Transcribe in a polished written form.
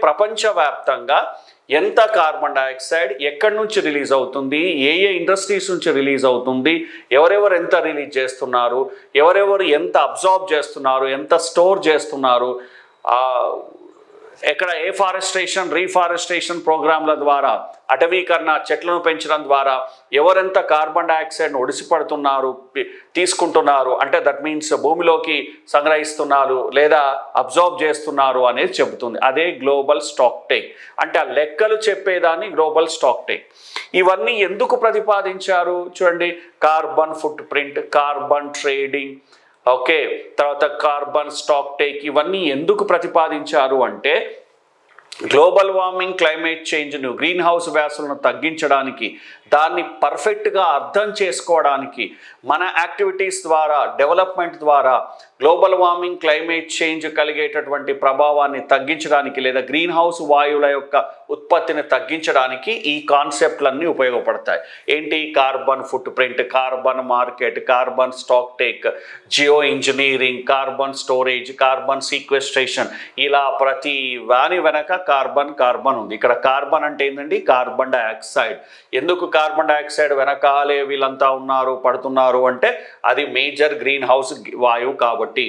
ప్రపంచవ్యాప్తంగా ఎంత carbon dioxide ఎక్కడి నుంచి రిలీజ్ అవుతుంది, ఏ ఏ ఇండస్ట్రీస్ నుంచి రిలీజ్ అవుతుంది, ఎవరెవరు ఎంత రిలీజ్ చేస్తున్నారు, ఎవరెవరు ఎంత అబ్జార్బ్ చేస్తున్నారు, ఎంత స్టోర్ చేస్తున్నారు, ఎక్కడ ఏఫారెస్టేషన్ రీఫారెస్టేషన్ ప్రోగ్రాంల ద్వారా అటవీకరణ చెట్లను పెంచడం ద్వారా ఎవరెంత కార్బన్ డైఆక్సైడ్ను ఒడిసిపడుతున్నారు తీసుకుంటున్నారు, అంటే దట్ మీన్స్ భూమిలోకి సంగ్రహిస్తున్నారు లేదా అబ్జార్బ్ చేస్తున్నారు అనేది చెబుతుంది. అదే గ్లోబల్ స్టాక్ టేక్ అంటే ఆ లెక్కలు చెప్పేదాన్ని గ్లోబల్ స్టాక్ టేక్. ఇవన్నీ ఎందుకు ప్రతిపాదించారు చూడండి, carbon footprint, carbon trading, okay, తర్వాత కార్బన్ స్టాక్ టేక్, ఇవన్నీ ఎందుకు ప్రతిపాదించారు అంటే గ్లోబల్ వార్మింగ్, క్లైమేట్ చేంజ్ను, గ్రీన్ హౌస్ గ్యాసులను తగ్గించడానికి, దాన్ని పర్ఫెక్ట్గా అర్థం చేసుకోవడానికి, మన యాక్టివిటీస్ ద్వారా డెవలప్మెంట్ ద్వారా గ్లోబల్ వార్మింగ్, క్లైమేట్ చేంజ్ కలిగేటటువంటి ప్రభావాన్ని తగ్గించడానికి లేదా గ్రీన్ హౌస్ వాయువుల యొక్క ఉత్పత్తిని తగ్గించడానికి ఈ కాన్సెప్ట్లన్నీ ఉపయోగపడతాయి. ఏంటి? Carbon footprint, carbon market, carbon stock take, geo engineering, carbon storage, carbon sequestration, ఇలా ప్రతి వాని వెనక కార్బన్ ఉంది. ఇక్కడ కార్బన్ అంటే ఏంటండి? Carbon dioxide. ఎందుకు కార్బన్ డైఆక్సైడ్ వెనకాలే వీళ్ళంతా ఉన్నారు పడుతున్నారు అంటే అది మేజర్ గ్రీన్ హౌస్ వాయువు కాబట్టి.